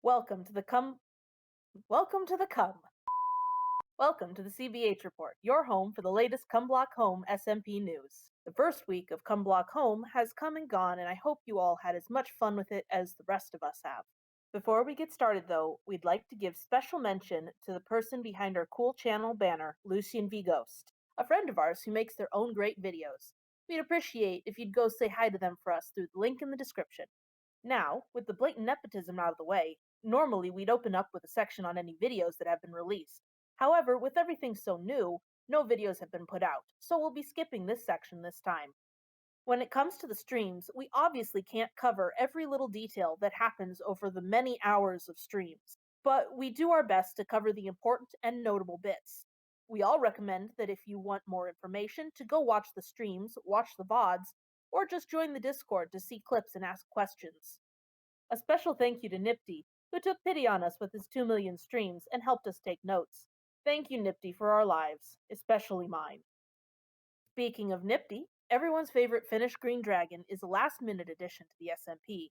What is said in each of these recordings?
Welcome to the cum. Welcome to the cum. Welcome to the CBH report, your home for the latest Cum Block Home SMP news. The first week of Cum Block Home has come and gone, and I hope you all had as much fun with it as the rest of us have. Before we get started, though, we'd like to give special mention to the person behind our cool channel banner, Lucian V. Ghost, a friend of ours who makes their own great videos. We'd appreciate if you'd go say hi to them for us through the link in the description. Now, with the blatant nepotism out of the way, normally we'd open up with a section on any videos that have been released. However, with everything so new, no videos have been put out, so we'll be skipping this section this time. When it comes to the streams, we obviously can't cover every little detail that happens over the many hours of streams, but we do our best to cover the important and notable bits. We all recommend that if you want more information, to go watch the streams, watch the VODs, or just join the Discord to see clips and ask questions. A special thank you to Nifty, who took pity on us with his 2 million streams and helped us take notes. Thank you, Nifty, for our lives, especially mine. Speaking of Nifty, everyone's favorite Finnish Green Dragon is a last minute addition to the SMP.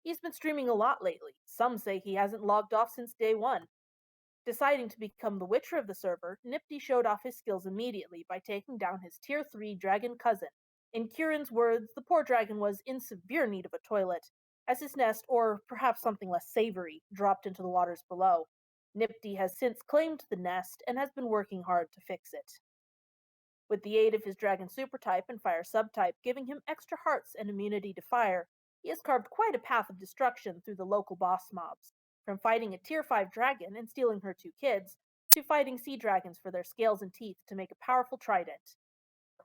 He's been streaming a lot lately. Some say he hasn't logged off since day one. Deciding to become the Witcher of the server, Nifty showed off his skills immediately by taking down his Tier 3 dragon cousin. In Kieran's words, the poor dragon was in severe need of a toilet, as his nest, or perhaps something less savory, dropped into the waters below. Nifty has since claimed the nest and has been working hard to fix it. With the aid of his dragon supertype and fire subtype giving him extra hearts and immunity to fire, he has carved quite a path of destruction through the local boss mobs, from fighting a tier 5 dragon and stealing her two kids, to fighting sea dragons for their scales and teeth to make a powerful trident.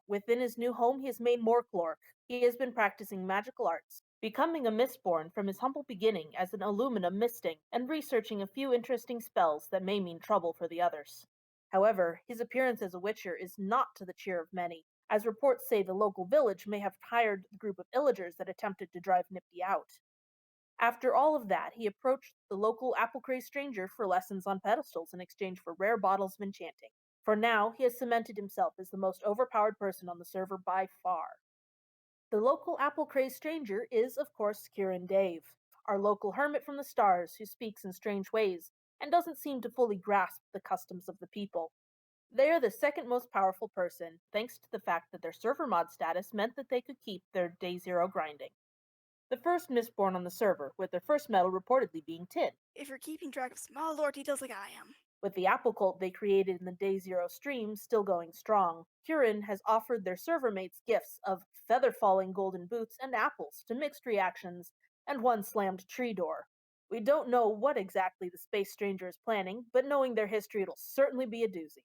Within his new home he has made more Clork. He has been practicing magical arts, becoming a Mistborn from his humble beginning as an aluminum misting, and researching a few interesting spells that may mean trouble for the others. However, his appearance as a Witcher is not to the cheer of many, as reports say the local village may have hired the group of illagers that attempted to drive Nifty out. After all of that, he approached the local apple-crazed stranger for lessons on pedestals in exchange for rare bottles of enchanting. For now, he has cemented himself as the most overpowered person on the server by far. The local apple-crazed stranger is, of course, Kieran Dave, our local hermit from the stars who speaks in strange ways and doesn't seem to fully grasp the customs of the people. They are the second most powerful person, thanks to the fact that their server mod status meant that they could keep their day zero grinding. The first Mistborn on the server, with their first medal reportedly being tin. If you're keeping track of small lore details like I am. With the apple cult they created in the Day Zero stream still going strong, Kieran has offered their server mates gifts of feather falling golden boots and apples to mixed reactions, and one slammed tree door. We don't know what exactly the Space Stranger is planning, but knowing their history, it'll certainly be a doozy.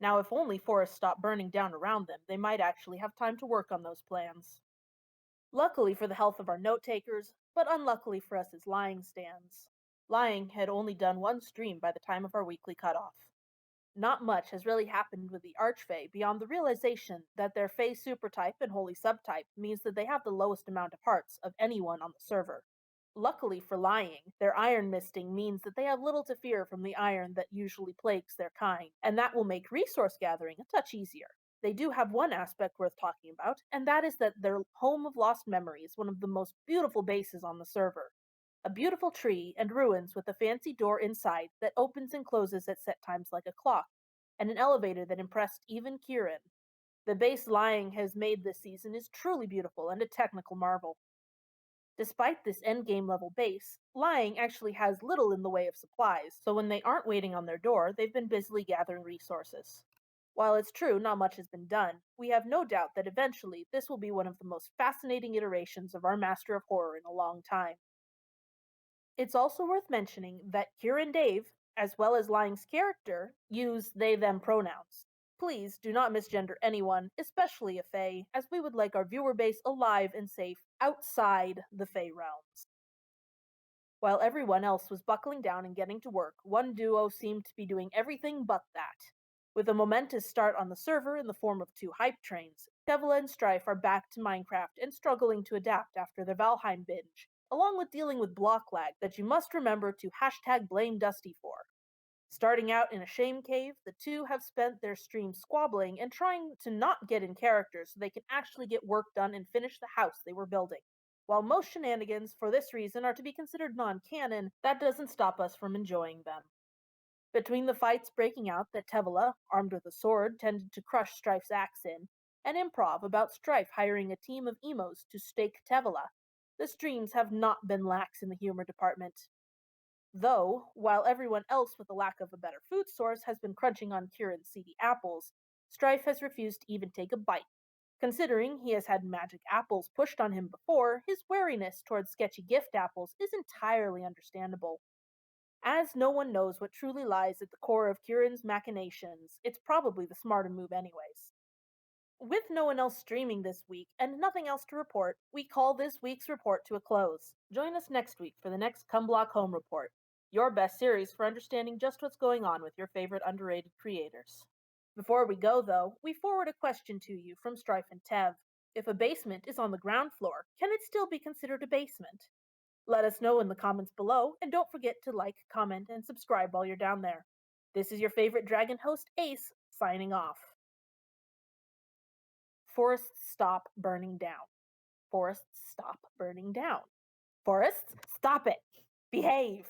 Now, if only forests stop burning down around them, they might actually have time to work on those plans. Luckily for the health of our note takers, but unluckily for us as Lying stands. Lying had only done one stream by the time of our weekly cutoff. Not much has really happened with the Archfey beyond the realization that their Fey supertype and Holy subtype means that they have the lowest amount of hearts of anyone on the server. Luckily for Lying, their iron misting means that they have little to fear from the iron that usually plagues their kind, and that will make resource gathering a touch easier. They do have one aspect worth talking about, and that is that their home of lost memory is one of the most beautiful bases on the server. A beautiful tree and ruins with a fancy door inside that opens and closes at set times like a clock, and an elevator that impressed even Kieran. The base Lying has made this season is truly beautiful and a technical marvel. Despite this endgame level base, Lying actually has little in the way of supplies, so when they aren't waiting on their door, they've been busily gathering resources. While it's true not much has been done, we have no doubt that eventually this will be one of the most fascinating iterations of our Master of Horror in a long time. It's also worth mentioning that Kieran Dave, as well as Lying's character, use they them pronouns. Please do not misgender anyone, especially a Fae, as we would like our viewer base alive and safe outside the Fae realms. While everyone else was buckling down and getting to work, one duo seemed to be doing everything but that. With a momentous start on the server in the form of two hype trains, Kevla and Strife are back to Minecraft and struggling to adapt after their Valheim binge, along with dealing with block lag that you must remember to hashtag blame Dusty for. Starting out in a shame cave, the two have spent their streams squabbling and trying to not get in character so they can actually get work done and finish the house they were building. While most shenanigans for this reason are to be considered non-canon, that doesn't stop us from enjoying them. Between the fights breaking out that Tevala, armed with a sword, tended to crush Strife's axe in, and improv about Strife hiring a team of emos to stake Tevala, the streams have not been lax in the humor department. Though, while everyone else with the lack of a better food source has been crunching on Kieran's seedy apples, Strife has refused to even take a bite. Considering he has had magic apples pushed on him before, his wariness towards sketchy gift apples is entirely understandable. As no one knows what truly lies at the core of Kieran's machinations, it's probably the smarter move anyways. With no one else streaming this week and nothing else to report, we call this week's report to a close. Join us next week for the next Come Block Home report, your best series for understanding just what's going on with your favorite underrated creators. Before we go, though, we forward a question to you from Strife and Tev. If a basement is on the ground floor, can it still be considered a basement? Let us know in the comments below, and don't forget to like, comment, and subscribe while you're down there. This is your favorite dragon host, Ace, signing off. Forests stop burning down. Forests stop burning down. Forests, stop it. Behave.